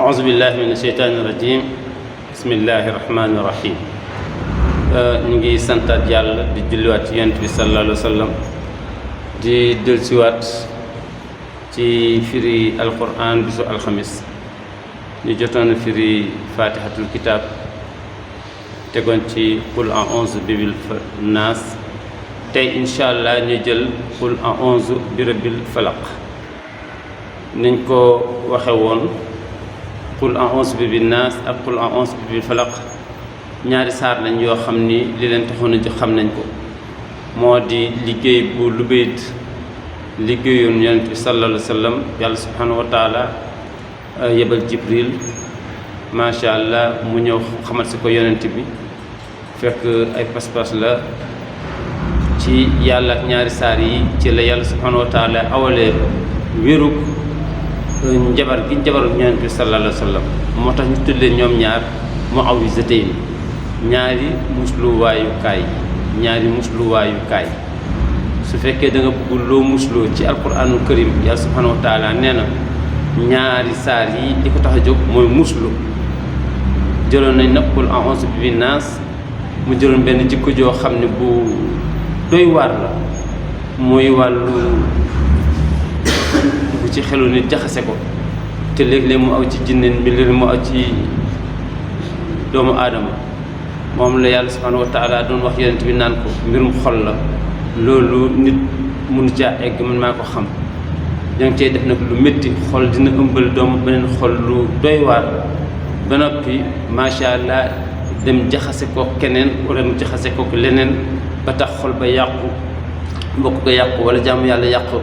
أعوذ بالله من الشيطان الرجيم بسم الله الرحمن الرحيم نيجي سانتات يالا دي جوليوات يونت بي صلى الله عليه وسلم دي دلسيوات تي فيري القرآن بسو الخميس ني جوتون فيري فاتحة الكتاب تيغون تي قل أعوذ بالناس تي إن شاء الله ني جيل قل أعوذ برب الفلق نينكو واخي وون qul a'uuzu bi binnaas ak qul a'uuzu bi falaq ñaari saar lañ yoo xam ni li leen taxoon a jox xam nañ ko moo di liggéey bu lu bayt liggéeyoon yonent bi sallallahu alayhi wa sallam yàlla subhanahu wa taala yebal jibril macha allah mu ñëw xamal si ko yonent bi fekk ay pas-pas la ci yàlla ak ñaari saar yi ci la yàlla subhanahu wa taala awalee wérug njabar gi njabaru yonent bi sallallahu alayhi wa sallam moo tax ñu tuddee ñoom ñaar mu'awwizatayn ñaari musluwaayukaay su fekkee da nga bëgg loo musloo ci alquraanul karim yàlla subhanahu wa taala nee na ñaari saar yi di ko tax a jóg mooy muslu jëloon nañ nag qul a'uuzu bi binnaas mu jëloon benn jikko joo xam ne bu doy waar la muy wàllu ci xelu nit jaxase ko te léeg-léeg mu aw ci jinneen bi léeg mu aw ci doomu aadama moom la yàlla subhanahu wa taala doon wax yonent bi naan ko mbirum xol la loolu nit mënu caa egg man maa ko xam danga cey def nag lu métti xol dina ëmbal doomu beneen xol lu doy waar ba noppi macha allah dem jaxase ko keneen wala mu jaxase ko leneen ba tax xol ba yàqu mbokk ko yàqu wala jàmm yàlla yàqu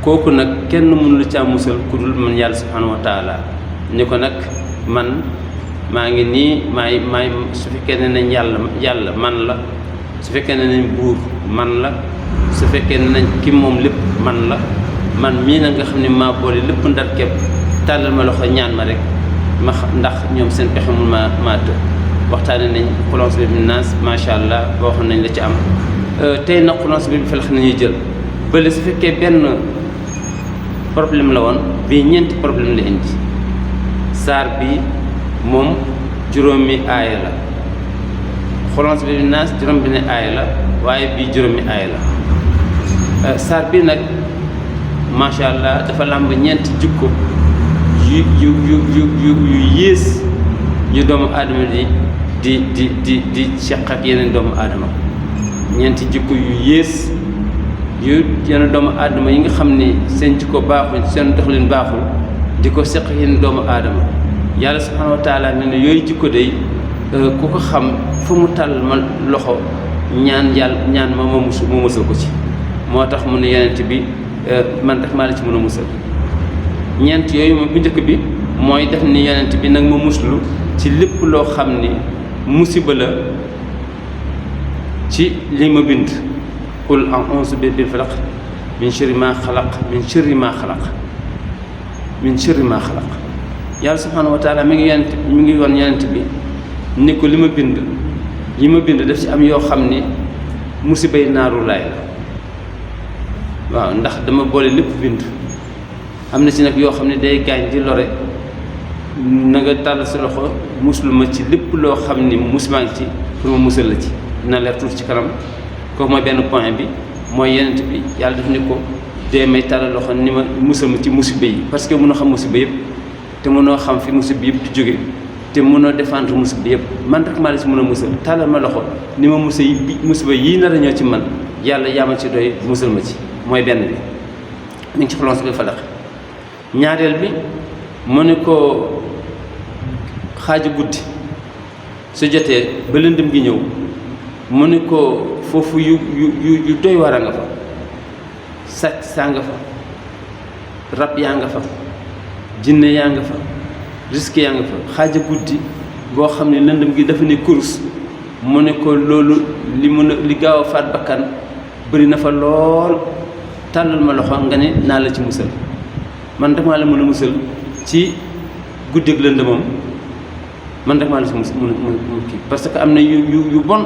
kooku nag kenn mënu la caa musal ku dul man yàlla subhanahu wa taala ni ko nag man maa ngi nii maay su fekkee ne nañ yàlla man la su fekkee ne nañ buur man la su fekkee ne nañ ki moom lépp man la man mii nag nga xam ne maa boole lépp ndar képp tàllal ma loxo ñaan ma rek ma ndax ñoom seen pexe mun maa të waxtaane nañ xulons bi naas macha allah boo xam nañ la ci am tey nag xulons bi felax nañuy jël bële su fekkee benn problème la woon bii ñeenti problème la indi saar bi moom juróomi aaya la xulons bi naas juróom bi ne aaya la waaye bii juróomi aaya la saar bi nag macha allah dafa làmb ñeenti jikko yu yées yu doomu aadama di seq ak yeneen doomu aadama ñeenti jikko yu yées yu yenn doomu aadama yi nga xam ni seen jikko baaxul seen doxalin baaxul di ko seq yenn doomu aadama yàlla subhanahu wa taala ne yooyu jikko day ku ko xam fu mu tàll ma loxo ñaan ma musal ko ci moo tax mu ne yonent bi man rek maa la ci mën a musal ñeent yooyu moom bu njëkk bi mooy def ni yonent bi nag ma muslu ci lépp loo xam ni musiba la ci li ma bind qul a'uuzu bil falaq min sharri maa xalaq min sharri maa xalaq yàlla subhaanahu wa taala mi ngi woon yonent bi ni ko li ma bind daf ci am yoo xam ni musibay naaru laay la waaw ndax dama boole lépp bind am na ci nag yoo xam ne day gaañ di lore na nga tàll si loxo muslu ma ci lépp loo xam ni musimaa ngi ci pour ma musal la ci dina leer tuuti ci kanam kooku mooy benn point bi mooy yonent bi yàlla def ni ko dee may tàllal loxo ni ma musal ma ci musiba yi parce que mënoo xam musiba yëpp te mënoo xam fi musiba yëpp di jóge te mënoo défendre musiba yëpp man rek maa la ci mën a musal tàllal ma loxo ni ma musiba yii nar a ñëw ci man yàlla yaa ma ci doy musal ma ci mooy benn bi mi ngi ci xulons bi falaq ñaareel bi mu ne ko xaaju guddi su jotee ba lëndëm gi ñëw mu ne ko foofu yu doy war a nga fa sàcc saa nga fa rab yaa nga fa jinne yaa nga fa risque yaa nga fa xaaja guddi boo xam ne lëndëm gi dafa ne kurus mu ne ko loolu li gaaw a faat bakkan bëri na fa lool tàllal ma loxo nga ne naa la ci musal man rek maa la mën a musal ci guddeeg lëndëmam man rek maa la ci musal kii parce que am na yu bon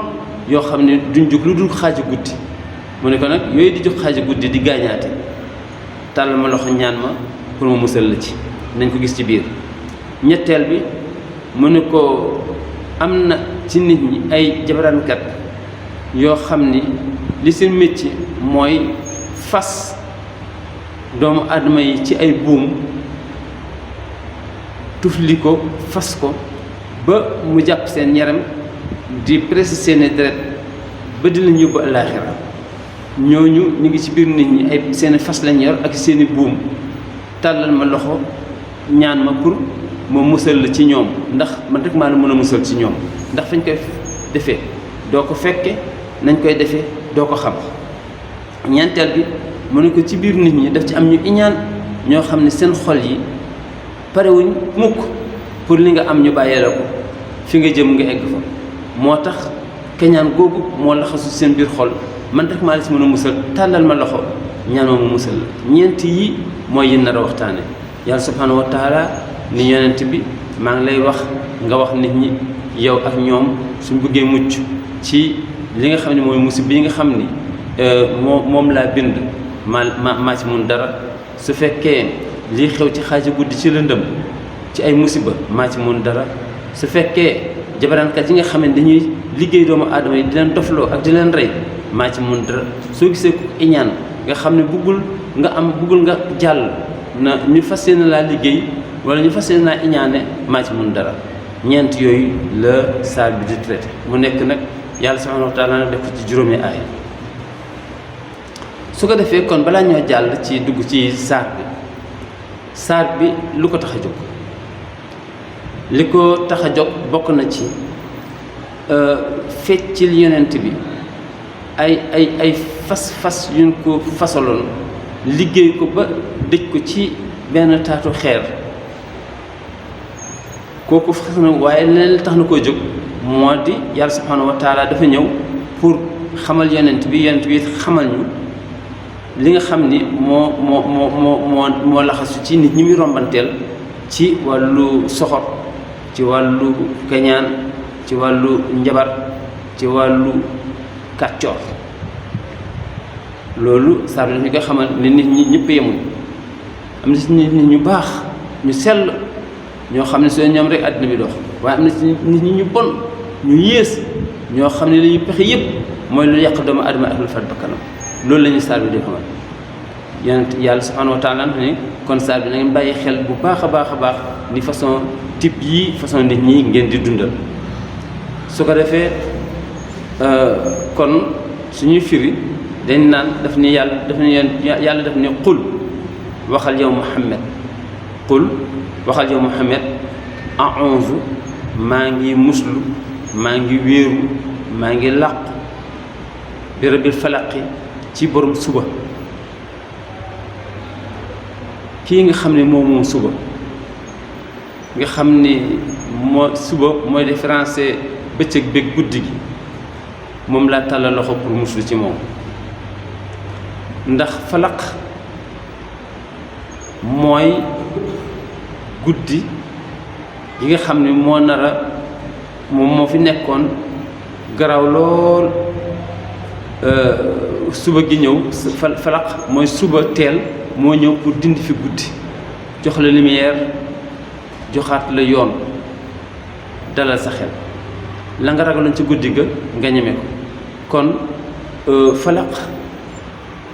yoo xam ne duñ jóg lu dul xaaja guddi mu ne ko nag yooyu di jóg xaaja guddi di gaañaate tàllal ma loxo ñaan ma pour ma musal la ci nañ ko gis ci biir ñetteel bi mu ne ko am na ci nit ñi ay jabarankat yoo xam ni li seen métier mooy fas doomu aadama yi ci ay buum tufli ko fas ko ba mu jàpp seen yaram di presse seeni deret ba di leen yóbbu àllaaxira ñooñu ñu ngi ci biir nit ñi ay seeni fas lañ yor ak seeni buum tàllal ma loxo ñaan ma pour ma musal la ci ñoom ndax man rek maa la mën a musal ci ñoom ndax fañ koy defee doo ko fekke nañ koy defee doo ko xam. ñeenteel bi mu ne ko ci biir nit ñi daf ci am ñu iñaan ñoo xam ne seen xol yi parewuñ mukk pour li nga am ñu bàyyee la ko fi nga jëm nga egg fa moo tax keñaan googu moo laxasu seen biir xol man rek maa la ci mën a musal tàllal ma loxo ñaan ma mu musal la. ñeent yi mooy yi nar a waxtaane yàlla subhanahu wa taala ni yonent bi maa ngi lay wax nga wax nit ñi yow ak ñoom suñ bëggee mucc ci li nga xam ne mooy musib bi nga xam ni moom laa bind maa ci mun dara. su fekkee lii xew ci xaaji guddi ci lëndëm ci ay musiba maa ci mun dara. su fekkee jabarankat yi nga xam ne dañuy liggéey doomu aadama yi di leen dofloo ak di leen rey maa ci mun dara. soo gisee ku iñaan nga xam ne buggul nga jàll na ñu fas yéene laa liggéey wala ñu fas yéene laa iñaane maa ci mun dara. ñeent yooyu la saar bi di traité mu nekk nag yàlla subhanahu wa taala nag def ko ci juróomi aay. su ko defee kon balaa ñoo jàll ci dugg ci saar bi lu ko tax a jóg li ko tax a jóg bokk na ci feccil yonent bi ay fas yuñ ko fasaloon liggéey ko ba dëj ko ci benn taatu xeer kooku fas na waaye leneen li tax na koo jóg moo di yàlla subhanahu wa taala dafa ñëw pour xamal yonent bi xamal ñu li nga xam ni moo laxasu ci nit ñi muy rombanteel ci wàllu soxor ci wàllu kañaan ci wàllu njabar ci wàllu kàccoor loolu saa bi ñu koy xamal ni nit ñi ñëpp yemuñ am na ci nit ñu baax ñu sell ñoo xam ne soo ñoom rek àddina bi dox waaye am na ci nit ñi ñu bon ñu yées ñoo xam ne li ñu pexe yëpp mooy lu yàq doomu adama ak lu fat bakkanam loolu la ñuy saar bi di xamal yonent yàlla subhanahu wa taala ne kon saar bi na ngeen bàyyi xel bu baax a baax ni façon type yi façon nit ñi ngeen di dundal. su ko defee kon suñuy firi dañ naan daf ni yàlla daf ni qul waxal yow Muhammad qul waxal yow Muhammad a'uuzu maa ngi muslu maa ngi wéeru maa ngi làqu bi rabbil falaqi ci borom suba kii nga xam ne moom suba nga xam ni suba mooy différencier bëccëg beeg guddi gi moom laa tàllal loxo pour muslu ci moom ndax falaq mooy guddi yi nga xam ne moo moo fi nekkoon garaaw lool suba gi ñëw falaq mooy suba teel moo ñëw pour dindi fi guddi jox la lumière joxaat la yoon dalal sa xel la nga ragaloon ci guddi ga nga ñeme ko kon falaq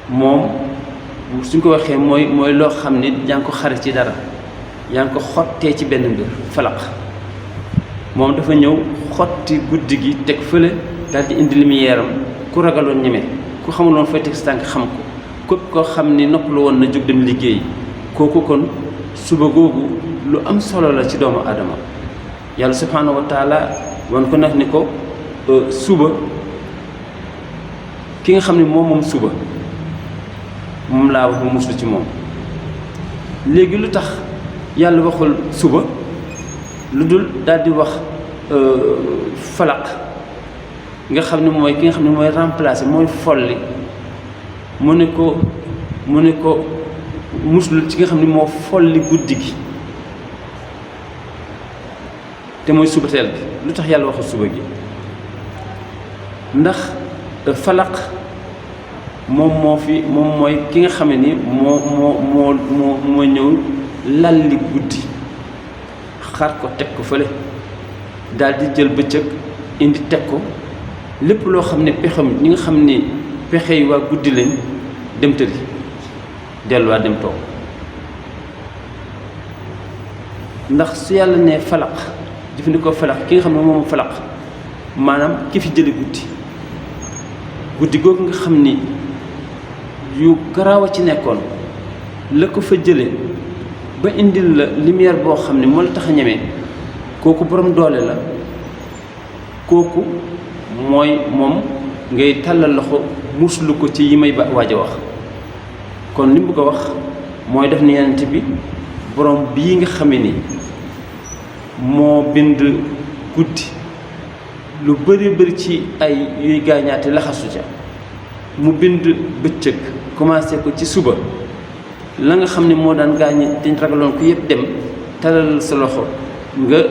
moom suñ ko waxee mooy loo xam ni yaa ngi ko xare ci dara yaa ngi ko xottee ci benn mbir falaq moom dafa ñëw xotti guddi gi teg fële daal di indi lumière am ku ragaloon ñeme ku xamuloon fooy teg sa tànk xam ko képp koo xam ni noppalu woon na jóg dem liggéey kooku kon suba googu lu am solo la ci doomu aadama yàlla subhanahu wa taala wan ko nag ni ko suba ki nga xam ne moom suba moom laa wax mu muslu ci moom léegi lu tax yàlla waxul suba lu dul daal di wax falaq nga xam ne mooy ki nga xam ne mooy remplacer mooy folli mu ne ko muslu ci nga xam ne moo folli guddi gi te mooy suba teel bi lu tax yàlla waxul suba gi ndax falaq moom mooy ki nga xam ne ni moo ñëw lalli guddi xar ko teg ko fële daal di jël bëccëg indi teg ko lépp loo xam ne pexam ñi nga xam ni pexe yi waa guddi lañ dem tëri delluwaat dem toog ndax su yàlla ne falaq jëfandikoo falaq ki nga xam ne moom falaq maanaam ki fi jële guddi googu nga xam ni yu garaaw a ci nekkoon la ko fa jële ba indil la lumière boo xam ne moo la tax a ñeme kooku borom doole la kooku mooy moom ngay tàllal loxo muslu ko ci yi may waaj a wax kon li mu bëgg a wax mooy def ni yonent bi borom bii nga xame ni moo bind guddi lu bëri ci ay yuy gaañaate laxasu ca mu bind bëccëg commencé ko ci suba la nga xam ne moo daan gaañi dañ ragaloon ko yëpp dem talal sa loxo nga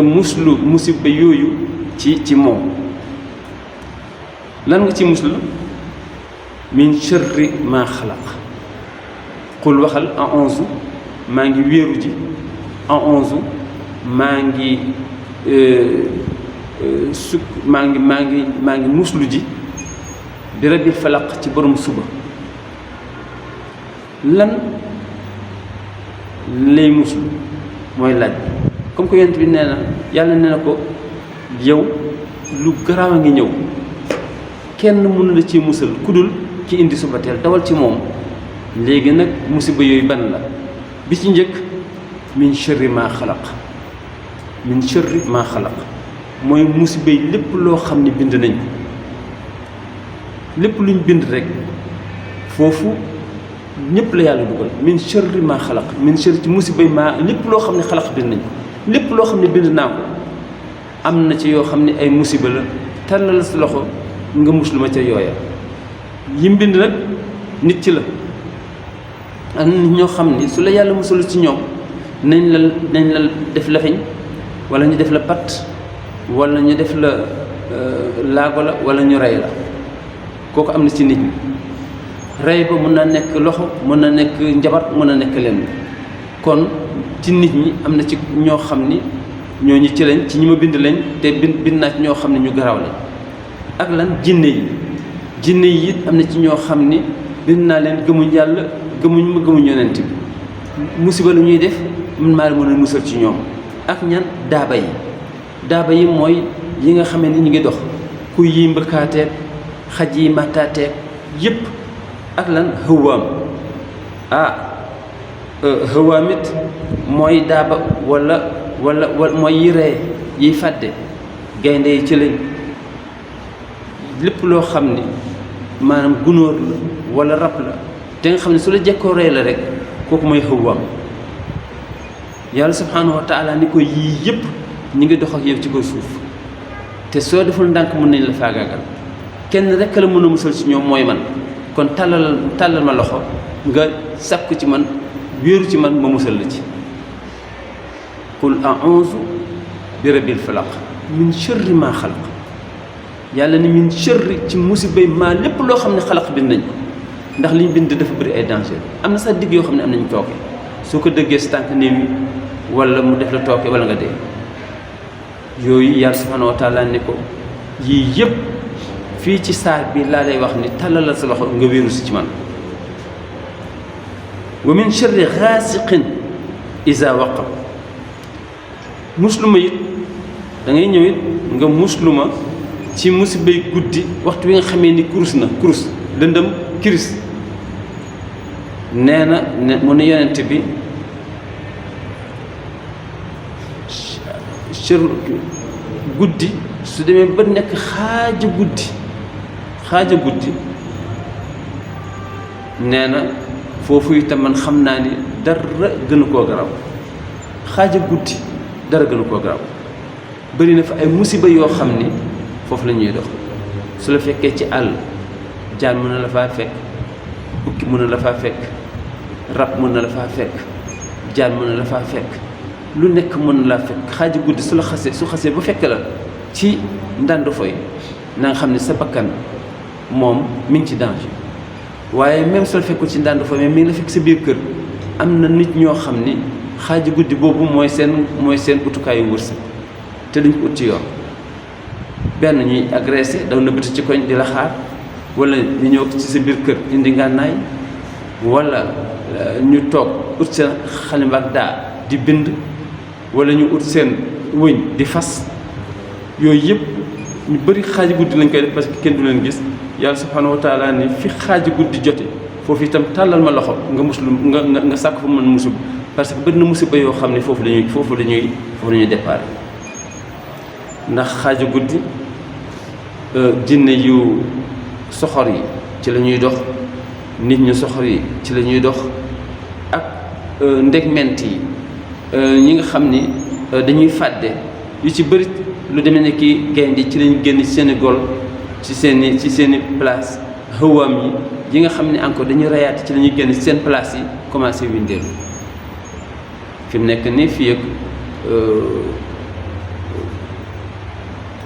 muslu musiba yooyu ci moom lan nga ci muslu min sharri maa xalaq qul waxal en 11 maa ngi wéeru ji en 11 maa ngi maa ngi muslu ji bi rabbil falaq ci borom suba lan lay muslu mooy laaj comme que yonent bi nee na yàlla nee na ko yow lu garaaw a ngi ñëw kenn mënu la ci musal ku dul ki indi suba teel dawal ci moom léegi nag musiba yooyu ban la bi ci njëkk min sharri maa xalaq mooy musiba yi lépp loo xam ne bind nañ ko lépp luñ bind rek foofu ñëpp la yàlla dugal min sharri maa xalaq min sharri ci musiba yi maa lépp loo xam ne xalaq bind nañ ko lépp loo xam ne bind naa ko am na ci yoo xam ne ay musiba la tàllal sa loxo nga muslu ma ca yooya yi mbind nag nit ci la am na ñoo xam ni su la yàlla musalu ci ñoom nañ la def la feñ wala ñu def la pat wala ñu def la laago la wala ñu rey la kooku am na ci nit ñi rey ba mën na nekk loxo mën na nekk njabar mën na nekk lenn kon ci nit ñi am na ci ñoo xam ni ñooñu ci lañ ci ñi ma bind lañ te bind naa ci ñoo xam ne ñu garaaw lañ ak lan jinne yi it am na ci ñoo xam ni bind naa leen gëmuñ yàlla gëmuñ yonent bi musiba lu ñuy def man maa mën a musal ci ñoom ak ñan daaba yi mooy yi nga xamee ni ñu ngi dox kuy yi mbëkkaateeg xaj yi màttaateeg yépp ak lan hëwaam hëwaam it mooy daaba wala mooy yi ree yiy fàdde gaynde yi ci lañ lépp loo xam ni maanaam gunóor la wala rab la te nga xam ne su la jekkoo rey la rek kooku mooy hëwaam yàlla subhaanahu wa taala ni ko yii yëpp ñi ngi dox ak yow ci kaw suuf te soo deful ndànk mën nañ la faagaagal kenn rekk la mën a musal ci ñoom mooy man kon tàllal ma loxo nga sàkku ci man wéeru ci man ma musal la ci qul a'uuzu bi rabbil falaq min sharri maa xalaq yàlla ni min sharri ci musibay maa lépp loo xam ne xalaq bind nañ ko ndax liñ bind dafa bëri ay danger am na sax digg yoo xam ne am nañ tooke soo ko dëggee si tànk néew yi wala mu def la tooke wala nga dee yooyu yàlla subhaanahu wa taala ne ko yii yëpp fii ci saar bi laa lay wax ni tàllalal sa loxo nga wéeru si ci man wa min sharri gaasiqin iza waqab musluma it da ngay ñëw it nga musluma ci musibay guddi waxtu wi nga xamee ni kurus lëndëm kiris nee na mu ne yonent bi guddi su demee ba nekk xaaja guddi nee na foofu itam man xam naa ni dara gënu koo garaaw xaaja guddi dara gënu koo garaaw bëri na fa ay musiba yoo xam ni foofu la ñuy dox su la fekkee ci àll jaan mën na la faa fekk bukki mën na la faa fekk rab mën na la faa fekk jaan mën na la faa fekk lu nekk mën na laa fekk xaaja guddi su xasee ba fekk la ci ndànd foy na nga xam ne sa bakkan moom mi ngi ci danger waaye même su la fekkul ci ndànd foy mais mi ngi la fekk sa biir kër am na nit ñoo xam ni xaaji guddi boobu mooy seen utukaayu wërsëg te duñ ko ut ci yoon. benn ñuy agressé daw nëbbati ci koñ di la xaar, wala ñu ñëw ci sa biir kër indi ngànnaay, wala ñu toog ut seen xalimba ak daa di bind, wala ñu ut seen wëñ di fas. yooyu yëpp ñu bëri xaaji guddi lañ koy def parce que kenn du leen gis. yàlla subhanahu wa taala ni fi xaaji guddi jote foofu itam tàllal ma loxo nga muslu nga sàkk fa mën musib, parce que bëri na musiba yoo xam ne foofu lañuy départ. ndax xaaji guddi jinne yu soxor yi ci la ñuy dox, nit ñu soxor yi ci la ñuy dox, ak ndegment yi ñi nga xam ni dañuy fàdde yu ci bëri lu demee ne ki gaynde ci lañu génn ci seeni gol, ci seeni place, xëwaam yi nga xam ne encore dañuy rayaate ci la ñuy génn ci seen place yi commencé windeelu. fi mu nekk nii fii ak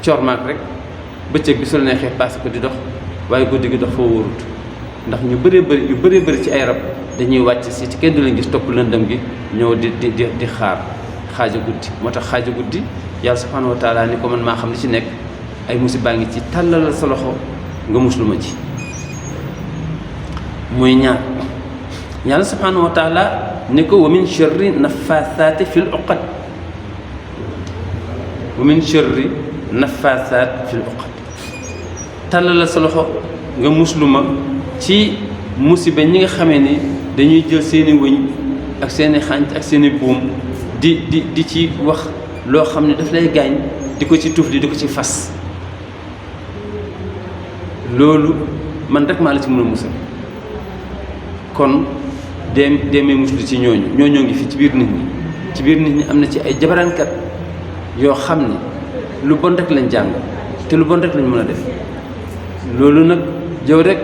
cormaak rek bëccëg bi su la neexee passé ko di dox, waaye guddi gi dox foo wóorut, ndax yu bëree bëri ci ay rab dañuy wàcc si ci kenn du leen gis, topp lëndëm gi ñëw di xaar xaaja guddi. moo tax xaaja guddi yàlla subhanahu wa taala ni ko man maa xam li ci nekk, ay musiba ngi ci, tàllalal sa loxo nga muslu ma ci. muy ñaar yàlla subhanahu wa taala ni ko wa min sharri nafaasaati fil uqad, wa min sharri nafaasaat fil uqad, tàllalal sa loxo nga muslu ma ci musiba ñi nga xamee ni dañuy jël seeni wëñ ak seeni xànc ak seeni buum di ci wax loo xam ne daf lay gaañ, di ko ci tufli, di ko ci fas. loolu man rek maa la ci mën a musal. kon demee muslu ci ñooñoo ngi fi ci biir nit ñi am na ci ay jabarankat yoo xam ne lu bon rek lañ jàng te lu bon rek lañ mën a def. loolu nag yow rek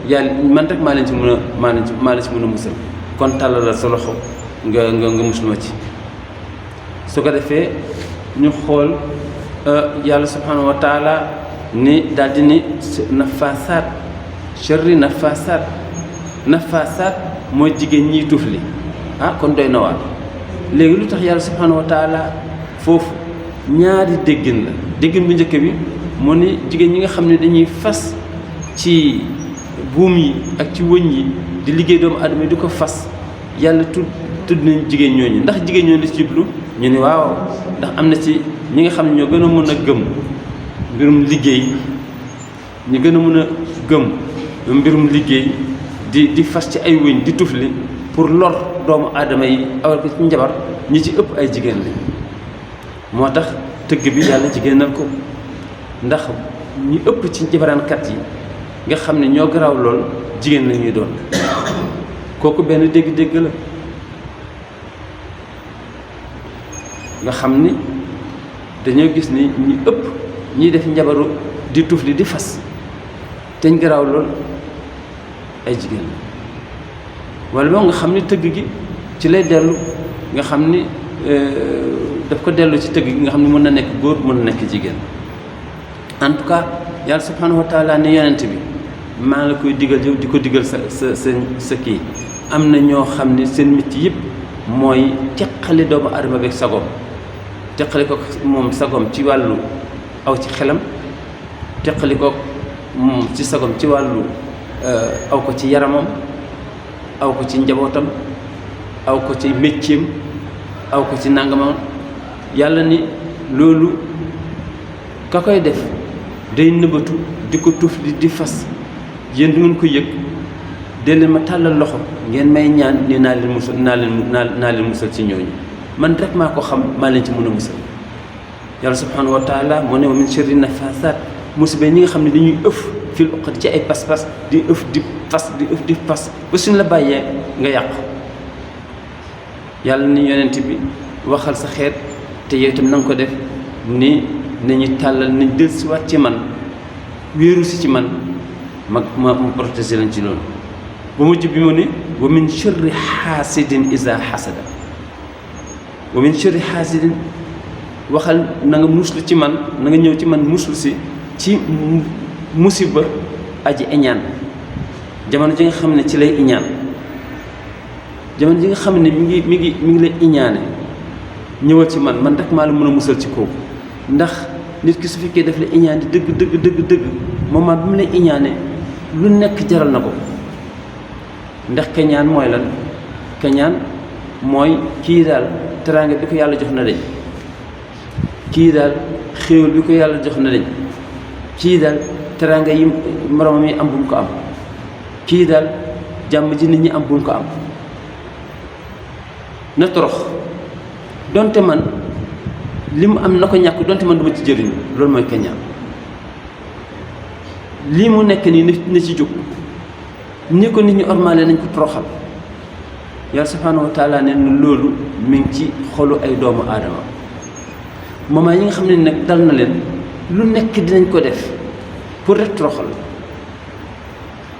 yàlla man rek maa la ci mën a musal. kon tàllalal sa loxo nga muslu ma ci. su ko defee ñu xool yàlla subhanahu wa taala ni daldi ni nafaasaat, sharri nafaasaat mooy jigéen ñiy tufli. kon doy na waar. léegi lu tax yàlla subhanahu wa taala foofu ñaari déggin la. déggin bu njëkk bi moo ni jigéen ñi nga xam ne dañuy fas ci buum yi ak ci wëñ yi di liggéey doomu aadama yi di ko fas, yàlla tudd nañ jigéen ñooñu. ndax jigéen ñooñu la ci jublu ñu ni waaw, ndax am na ci ñi nga xam ne ñoo gën a mën a gëm mbirum liggéey, ñu gën a mën a gëm mbirum liggéey di fas ci ay wëñ di tufli pour lor doomu aadama yi awal ko ci njabar, ñi ci ëpp ay jigéen lañ. moo tax tëgg bi yàlla jigéenal ko, ndax ñi ëpp ci njabaraankat yi nga xam ne ñoo garaaw lool jigéen la ñuy doon. kooku benn dégg-dégg la nga xam ni dañoo gis ni ñi ëpp ñiy def njabaru di tufli di fas teñ garaaw lool ay jigéen la. wala boog nga xam ni tëgg gi ci lay dellu, nga xam ni daf ko dellu ci tëgg gi nga xam ni mën na nekk góor, mën na nekk jigéen. en tout cas yàlla subhanahu wa taala ne yonent bi maa la koy digal yow di ko digal sa kii. am na ñoo xam ne seen métier yëpp mooy teqali doomu aadama beeg sagom, teqali ko moom sagom ci wàllu aw ci xelam, teqali ko moom ci sagom ci wàllu aw ko ci yaramam, aw ko ci njabootam, aw ko ci métier aw ko ci nangamam. yàlla ni loolu ka koy def day nëbbatu di ko tuuf di fas, yéen du ngeen ko yëg. dee leen ma tàllal loxo ngeen may ñaan ni naa leen musal ci ñooñu. man rek maa ko xam, maa leen ci mën a musal. yàlla subhanahu wa taala moo ne wa min sharri nafaasaat, musiba ñi nga xam ne dañuy ëf fil uqad ci ay pas-pas, di ëf di fas ba suñ la bàyyee nga yàqu. yàlla ni yonent bi waxal sa xeet te yow itam na nga ko def ni nañu tàllal nañ dellusiwaat ci man, wéeru si ci man, ma protéger lañ ci loolu. ba mujj bi mu ne wa min sharri xaasidin iza xasada, wa min sharri xaasidin waxal na nga muslu ci man, na nga ñëw ci man muslu si ci musiba aji iñaan, jamono ji nga xam ne ci lay iñaan. jamono ji nga xam ne mi ngi lay iñaane ñëwal ci man rek maa la mën a musal ci kooku. ndax nit ki su fekkee daf la iñaane dëgg moment bi mu lay iñaane lu nekk jaral na ko. ndax keñaan mooy lan keñaan mooy kii daal teraanga bi ko yàlla jox na dañ, kii daal xéewal bi ko yàlla jox na dañ, kii daal teraanga yi moromam yi am bu mu ko am, kii daal jàmm ji nit ñi am bu mu ko am, na torox donte man li mu am na ko ñàkk donte man duma ci jëriñu. loolu mooy keñaan. lii mu nekk nii na ci jóg. ni ko nit ñi ormaale nañ ko toroxal. yàlla subhaanahu wa taala ne loolu mi ngi ci xolu ay doomu aadama. moment yi nga xam ne nag dal na leen lu nekk dinañ ko def pour rek toroxal.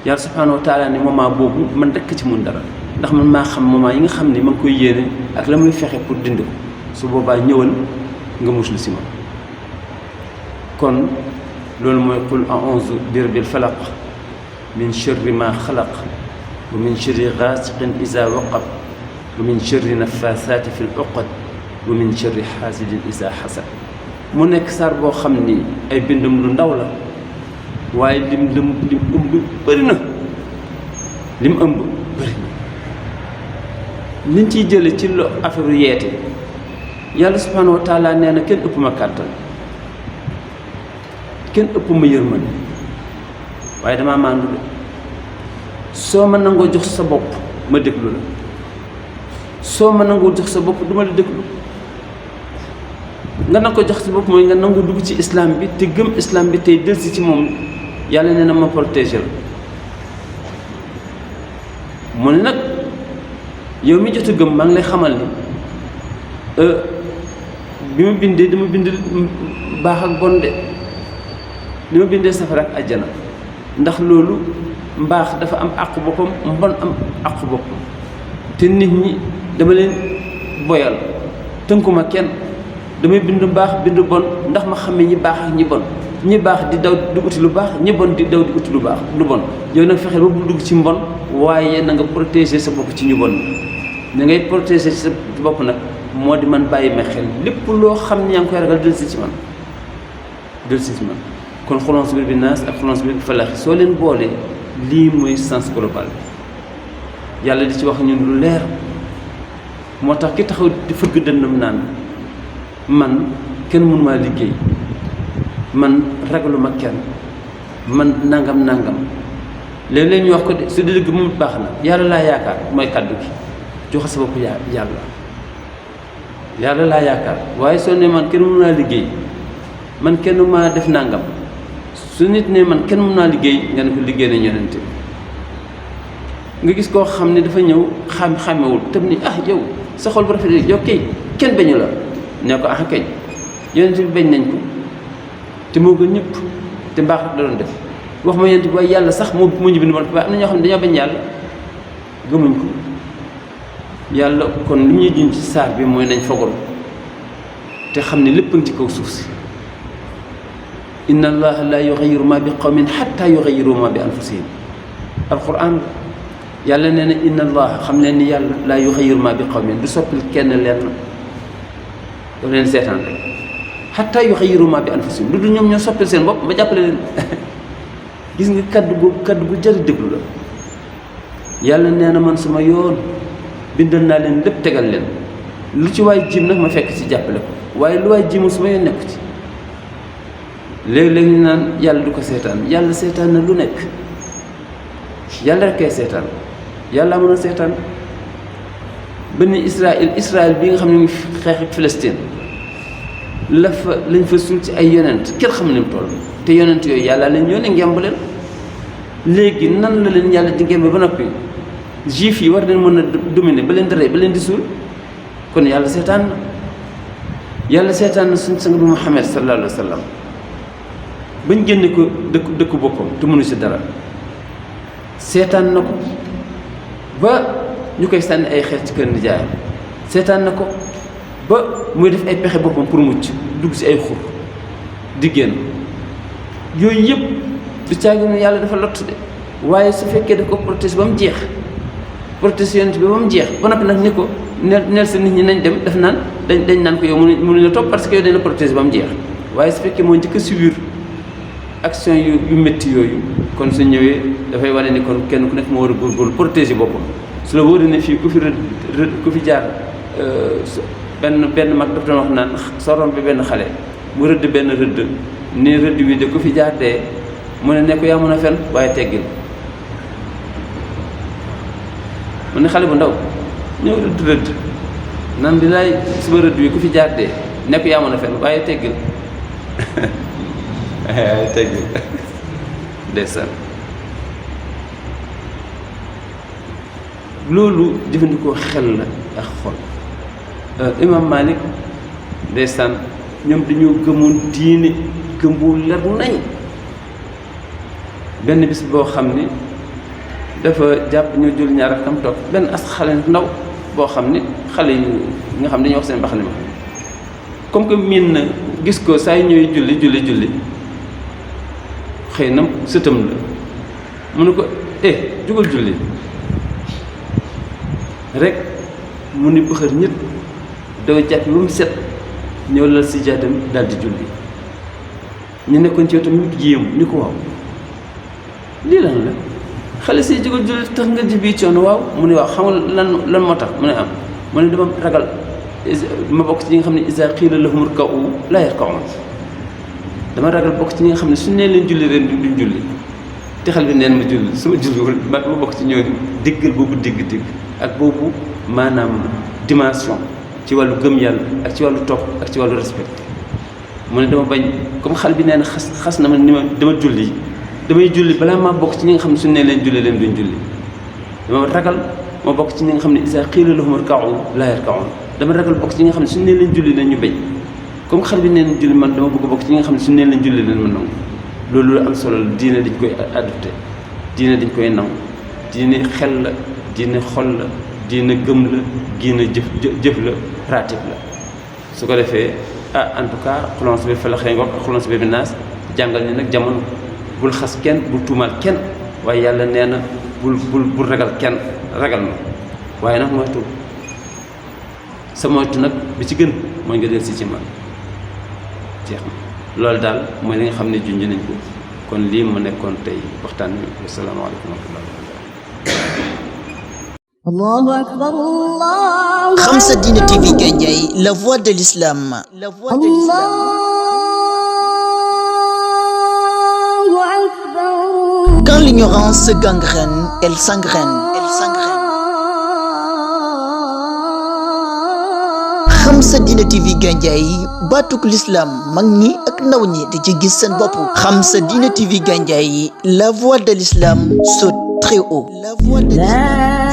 yàlla subhaanahu wa taala ne moment boobu man rekk ci mun dara, ndax man maa xam moment yi nga xam ne ma ngi koy yéene ak la muy fexe pour dindi ko. su boobaa ñëwal nga muslu si ma. kon loolu mooy qul a'uuzu bi rabbil falaq min sharri ma xalaq wa min sharri gaasiqin iza waqab wa min sharri nafaasaati fil uqad wa min sharri xaasidin iza xasad. mu nekk saar boo xam ni ay bindum lu ndaw la waaye lim ëmb bëri na. lim ëmb bëri na liñ ciy jële ci lo affaire yeete. yàlla subhaanahu wa taala nee na kenn ëpp ma kàttan, kenn ëpp ma yërmande, waaye damaa maandu de. soo ma nangoo jox sa bopp ma déglu la, soo ma nangoo jox sa bopp duma la déglu. nga nanga ko jox sa bopp mooy nga nangu dugg ci islam bi te gëm islam bi tey delsi ci moom. yàlla nee na ma protéger la. mu ne nag yow mi jot a gëm maa ngi lay xamal ni bi ma bindee dama bind baax ak bon de, li ma bindee safara ak àjjana. ndax loolu mbaax dafa am àqu boppam, mbon am àqu boppam. te nit ñi dama leen boyal tënkuma kenn, damay bind baax bind bon ndax ma xamee ñi baax ak ñi bon. ñi baax di daw di uti lu baax, ñi bon di daw di uti lu baax lu bon. yow nag fexeel ba bu dugg ci mbon, waaye na nga protéger sa bopp ci ñu bon. na ngay protéger sa bopp nag moo di man bàyyi ma xel lépp loo xam ne yaa ngi koy ragal delsi ci man. kon xul a'uuzu bi rabbin naas ak xul a'uuzu bi rabbil falaq soo leen boolee lii mooy sens global bi. yàlla di ci wax ñun lu leer. moo tax ki taxaw di fëgg dënnam naan man kenn mënu maa liggéey, man ragaluma kenn, man nangam léeg-léeg ñu wax ko de su dee dëgg moom baax na. yàlla laa yaakaar mooy kàddu gi. joxe sa bopp yàlla laa yaakaar. waaye soo ne man kenn mënu naa liggéey, man kenn maa def nangam, su nit ne man kenn mënu naa liggéey nga ne ko liggéey nañ yonent. nga gis koo xam ne dafa ñëw xàmmewul tëb ni yow sa xol bu rafet yow kay kenn bañu la. ne ko kañ yonent bi bañ nañ ko te moo gën ñëpp te mbaax rek la doon def. wax ma yonent bi waaye yàlla sax moo ñu bind waaye am na ñoo xam ne dañoo bañ yàlla gëmuñ ko. yàlla kon li ñuy juñ ci saar bi mooy nañ fogoru te xam ne lépp a ngi ci kaw suuf si. inna allaha la yughayyiru ma bi qawmin hatta yughayyiru ma bi anfusihim. alquran yàlla nee na inna allaha xam leen ni yàlla la yughayyiru ma bi qawmin du soppil kenn leen daf leen seetaan rek hatta yughayyiru ma bi anfusihim lu dul ñoom ñoo soppil seen bopp ba jàppale leen. gis nga kaddu gu jar déglu la. yàlla nee na man sama yoon bindal naa leen lépp tegal leen lu ci waay jim nag ma fekk ci jàppale ko, waaye lu waay jimul su ma yoon nekku ci. léeg-léeg ñu naan yàlla du ko seetaan. yàlla seetaan na lu nekk. yàlla rek kay seetaan. yàlla mën a seetaan. bani Israël bi nga xam ne ngi xeex ak Palestine lañ fa suul ci ay yonent kenn xam ne mu toll. te yonent yooyu yàlla leen yónnee ngemb leen. léegi nan la leen yàlla di ngemb ba noppi juif yi war leen mën a dominer ba leen di rey ba leen di suul. kon yàlla seetaan na. yàlla seetaan na suñ sang bi Muhammad sallallahu alayhi wa sallam bañ génne ko dëkku boppam te mënu si dara. seetaan na ko ba ñu koy sànni ay xeer ci kër nijaayam. seetaan na ko ba muy def ay pexe boppam pour mucc dugg si ay xur di génn. yooyu yëpp du caagi ne yàlla dafa lott de, waaye su fekkee daf ko protéger ba mu jeex protéger yonent bi ba mu jeex ba noppi nag ni ko neel sa nit ñi nañ dem def naan dañ naan ko yow mënuñ la topp parce que yow dañ la protéger ba mu jeex waaye su fekkee moo njëkk a subir action yu métti yooyu kon su ñëwee dafay wane ni kon kenn ku nekk moo war a góorgóorlu protéger boppam su la wóoree ne fii ku fi jaar benn mag dafa doon wax naan soo rombee benn xale mu rëdd benn rëdd ni rëdd wi de ku fi jaar dee mu ne ko yaa mën a fen waaye teggil mu ne xale bu ndaw ñëw rëdd nan di laay suba rëdd wi ku fi jaar dee ne ko yaa mën a fen waaye teggil waaye teggil ndeysaan loolu jëfandikoo xel la ak xol imam Malik ndeysaan ñoom dañoo gëmoon diine gëm bu leer nañ benn bis boo xam ni dafa jàpp ñoo jël ñaar rakam toog benn as xale ndaw boo xam ni xale yu nga xam ne dañuy wax seen baxane ma comme que miin na gis ko saa yu ñëwee julli xëy na sëtam la mu ne ko jugal julli rek mu ni bëxër ñett doo jàpp lu mu set ñëw lal si jaatam daal di julli ñu nekkoon ci wetam ñu yéemu ni ko waaw lii lan la xale si jógal julli tax nga ji bii coono waaw mu ne waaw xamul lan moo tax mu ne am mu ne dama ragal ma bokk ci ñi nga xam ne iza qiila lahum irka'u laa yarka'uun dama ragal bokk ci ñi nga xam ne suñu nee leen julli ren duñ julli te xel bi neen ma julli su ma julliwul ma bokk ci ñooñu déggal boobu dégg ak boobu maanaam dimension ci wàllu gëm yàlla ak ci wàllu topp ak ci wàllu respect mu ne dama bañ comme xale bi nee na xas na ma ni ma dama julli damay julli balaa maa bokk ci ñi nga xam ne suñu nee leen julli leen duñ julli dama ragal ma bokk ci ñi nga xam ne iza qiila lahum irka'u laa yarka'uun dama ragal bokk ci ñi nga xam ne suñu nee leen julli leen ñu bañ comme xale bi nee na julli man dama bëgg bokk ci ñi nga xam ne suñu nee leen julli leen ma nangu loolu lu am solo la diine dañ koy adopté diine dañ koy nangu diine xel la diine xol la diine gëm la diine jëf la pratique la su ko defee en tout cas xulons bi fa la xëy ngoog ak xulons bi naas jàngal ni nag jamono bul xas kenn bul tuumaal kenn waaye yàlla nee na bul ragal kenn ragal na waaye nag moytu sa moytu nag bi ci gën mooy nga del si ci man jeex na loolu daal mooy li nga xam ne junj nañ ko kon lii mu nekkoon tey waxtaan wi wasalaamaaleykum wa rahmatulah. Allahu akbar Allah. Khamsa Dine TV Gandiaye, la voix de l'islam. La voix de l'islam. Allahu akbar. Quand l'ignorance se gangrène, elle s'engraine. Elle s'engraine. Khamsa Dine TV Gandiaye, batuk l'islam, mag ñi ak ndaw ñi di ci gis seen bopp. Khamsa Dine TV Gandiaye, la voix de l'islam saute très haut. La voix de l'islam.